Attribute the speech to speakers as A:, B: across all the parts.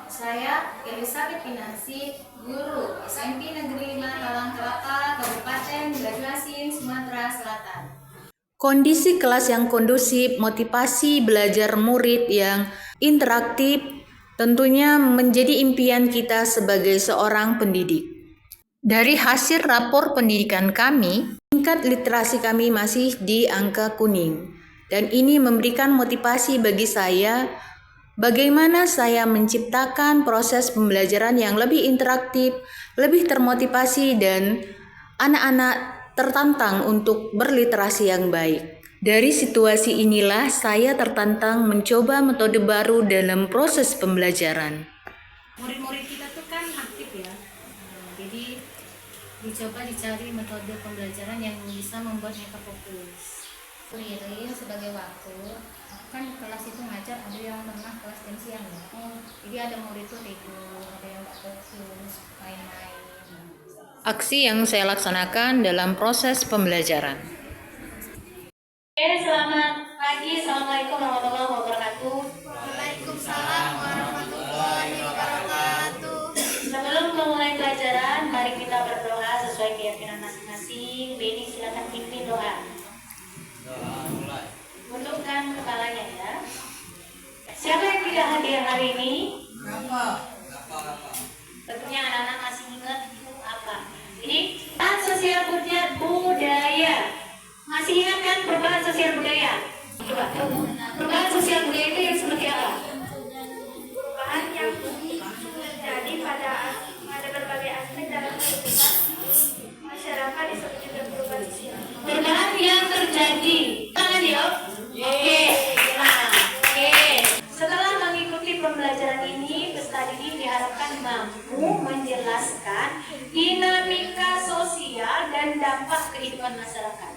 A: Saya Elizabeth Pinansi, guru SMP Negeri 5 Talang Kelapa, Kabupaten Banyuasin, Sumatera Selatan. Kondisi kelas yang kondusif, motivasi belajar murid yang interaktif tentunya menjadi impian kita sebagai seorang pendidik. Dari hasil rapor pendidikan kami, tingkat literasi kami masih di angka kuning. Dan ini memberikan motivasi bagi saya bagaimana saya menciptakan proses pembelajaran yang lebih interaktif, lebih termotivasi, dan anak-anak tertantang untuk berliterasi yang baik. Dari situasi inilah saya tertantang mencoba metode baru dalam proses pembelajaran. Murid-murid kita tuh kan aktif ya, jadi dicoba dicari metode pembelajaran yang bisa membuat mereka fokus. Seiring sebagai waktu, kan kelas itu ngajar ada yang pernah kelas jam siang ya. Jadi ada murid tuh tidur, ada yang nggak fokus, main-main. Aksi yang saya laksanakan dalam proses pembelajaran.
B: Oke, selamat pagi. Assalamualaikum warahmatullahi wabarakatuh.
A: Waalaikumsalam warahmatullahi wabarakatuh.
B: Sebelum memulai pelajaran, mari kita berdoa sesuai keyakinan masing-masing. Beni, silakan pimpin doa. Tundukkan kepalanya ya. Siapa yang tidak hadir hari ini? Tentunya anak-anak masih ingat itu apa. Jadi, perubahan sosial budaya. Masih ingat kan perubahan sosial budaya? Coba. Perubahan sosial budaya itu yang seperti apa?
C: Perubahan yang terjadi pada berbagai aspek dalam kehidupan masyarakat disebut juga perubahan sosial.
B: Perubahan yang terjadi. Tangan yuk. Oke. Nah, oke. Setelah mengikuti pembelajaran ini, peserta didik diharapkan mampu menjelaskan dinamika sosial dan dampak kehidupan masyarakat.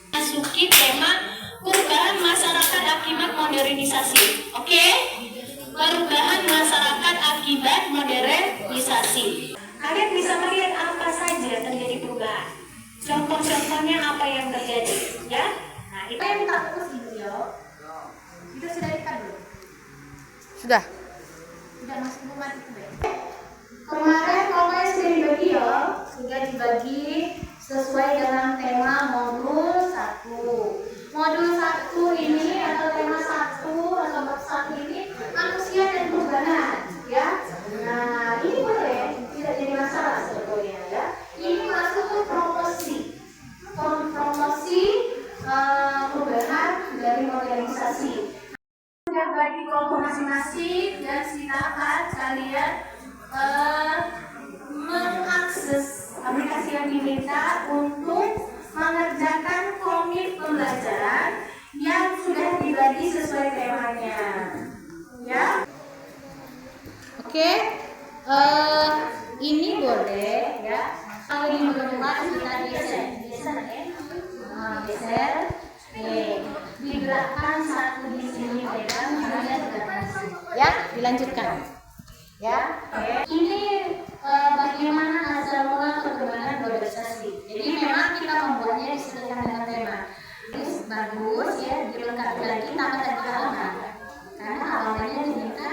B: Masuki tema perubahan masyarakat akibat modernisasi. Oke? Perubahan masyarakat akibat modernisasi. Kalian bisa melihat apa saja terjadi perubahan. Contoh-contohnya apa yang terjadi, ya? Nah, itu yang kita fokus di video. Itu sudah dekat belum?
A: Sudah.
B: Sudah masuk bulan itu ya. Kemarin kalau sudah dibagi ya, sudah dibagi sesuai dengan tema modul 1. Modul 1 ini atau tema 1 atau bab 1 ini manusia dan perubahan, ya. Nah, ini boleh tidak jadi masalah sebetulnya ya. Ini masuk ke promosi. Promosi perubahan dari modernisasi. Sudah bagi kelompok masing-masing dan silakan kalian mengakses aplikasi yang diminta untuk mengerjakan komik pembelajaran yang sudah dibagi sesuai temanya, ya.
A: Oke. Ini boleh ya. Kalau ini bergerak kita geser ya. Geser. Digerakkan satu di sini pegang, kemudian digerakkan di sini. Ya, dilanjutkan. Ya. Ini bagaimana asal mula perkembangan globalisasi. Jadi memang kita membuatnya disesuaikan dengan tema. Bagus ya, dilengkapi lagi nama dan halaman. Karena halamannya diminta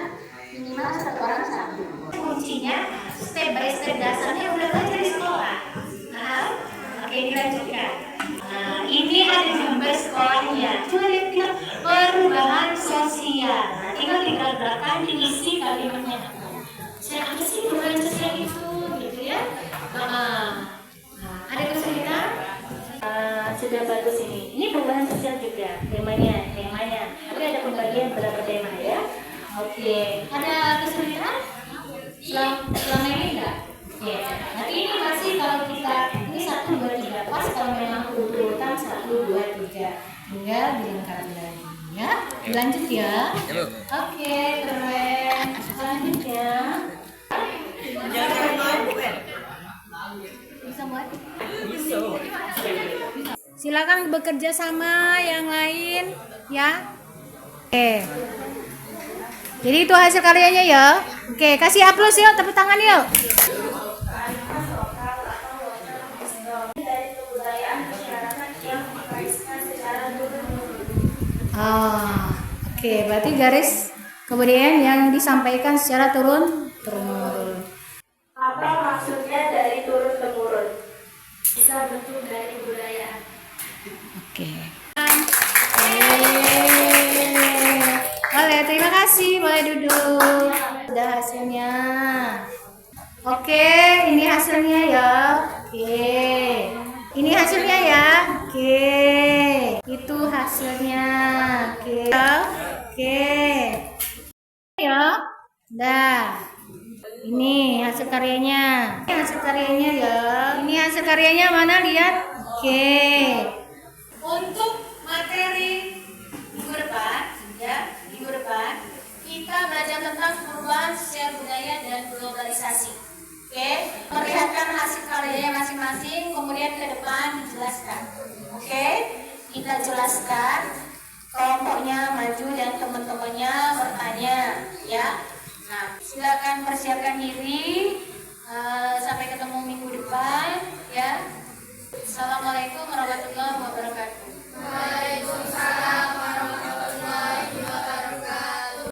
A: minimal 1 orang 1.
B: Kuncinya step by step dasarnya udah belajar di sekolah. Nah, oke, dilanjutkan. Nah, ini ada gambar sekolahnya. Coba lihat kita perubahan sosial. Nah, tinggal digerak-gerakkan, diisi kalimatnya. Saya apa sih perubahan sosial itu, gitu ya? Ada kesulitan? Sudah bagus ini. Ini perubahan sosial juga temanya. Tapi ada pembagian berapa tema ya? Oke. Ada kesulitan? Selama ini enggak? Oke. Nanti ini masih kalau kita ini 1, 2, 3 pas kalau memang urutan 1, 2, 3 tinggal dilengkapi lagi ya. Lanjut ya. Oke, keren. Selanjutnya bisa buat?
A: Silakan bekerja sama yang lain ya. Oke. Jadi itu hasil karyanya ya. Oke, kasih aplaus yuk, tepuk tangan yuk. Oke, berarti garis Kemudian yang disampaikan secara turun-temurun.
C: Apa maksudnya dari turun-temurun?
B: Bisa bentuk dari budaya.
A: Oke. Boleh, terima kasih. Boleh duduk. Sudah hasilnya. Oke, ini hasilnya ya. Oke. Ini hasilnya ya. Oke. Itu hasilnya. Oke. Oke. Ya. Dah. Ini hasil karyanya. Ini hasil karyanya ya. Ini hasil karyanya mana lihat? Oke. Untuk materi minggu depan, ya, minggu depan kita belajar tentang perubahan sosial budaya dan globalisasi. Oke, perlihatkan hasil karyanya masing-masing, kemudian ke depan dijelaskan. Oke, kita jelaskan, kelompoknya maju dan teman-temannya bertanya, ya. Nah, silakan persiapkan diri. Sampai ketemu minggu depan, ya. Assalamualaikum warahmatullahi wabarakatuh. Waalaikumsalam warahmatullahi wabarakatuh.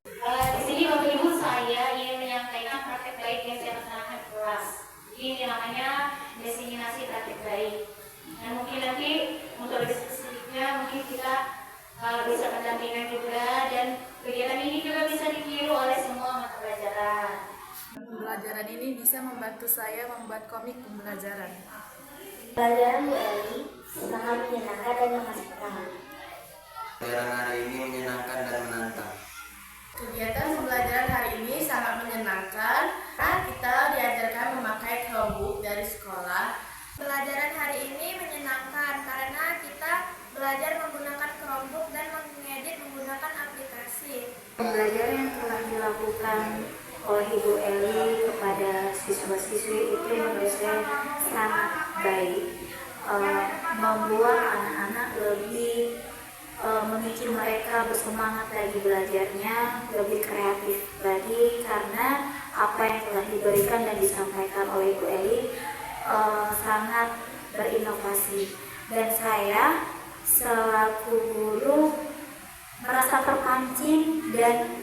A: Di sini Bapak Ibu saya ingin menyampaikan praktek baik yang saya laksanakan di kelas. Ini namanya diseminasi praktek baik. Nah, mungkin nanti untuk lebih spesifiknya mungkin kita bisa pendampingan juga, dan kegiatan ini juga bisa ditiru oleh semua mata pelajaran.
D: Pembelajaran ini bisa membantu saya membuat komik pembelajaran.
C: Pelajaran Bu Eli sangat menyenangkan dan menghasilkan.
E: Pelajaran hari ini menyenangkan dan menantang.
D: Kegiatan pembelajaran hari ini sangat menyenangkan karena kita diajarkan memakai Chromebook dari sekolah.
C: Pelajaran hari ini menyenangkan karena kita belajar menggunakan Chromebook dan mengedit menggunakan aplikasi.
F: Pembelajaran yang telah dilakukan oleh Ibu Eli kepada siswa-siswi itu menurut saya sangat baik, membuat anak-anak lebih memicu mereka bersemangat lagi belajarnya, lebih kreatif lagi, karena apa yang telah diberikan dan disampaikan oleh Ibu Eli sangat berinovasi, dan saya selaku guru merasa terpancing dan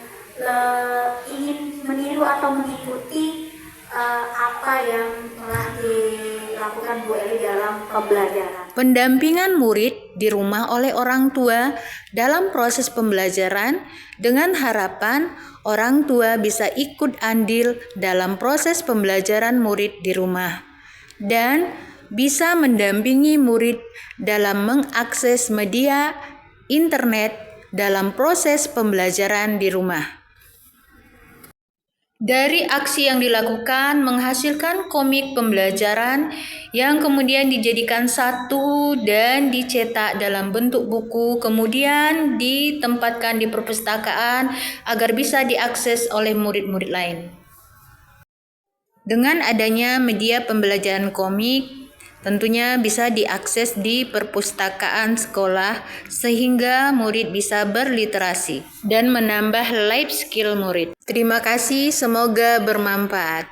F: ingin meniru atau mengikuti apa yang telah dilakukan Bu Eli dalam pembelajaran.
A: Pendampingan murid di rumah oleh orang tua dalam proses pembelajaran dengan harapan orang tua bisa ikut andil dalam proses pembelajaran murid di rumah dan bisa mendampingi murid dalam mengakses media internet dalam proses pembelajaran di rumah. Dari aksi yang dilakukan menghasilkan komik pembelajaran yang kemudian dijadikan satu dan dicetak dalam bentuk buku, kemudian ditempatkan di perpustakaan agar bisa diakses oleh murid-murid lain. Dengan adanya media pembelajaran komik, tentunya bisa diakses di perpustakaan sekolah sehingga murid bisa berliterasi dan menambah life skill murid. Terima kasih, semoga bermanfaat.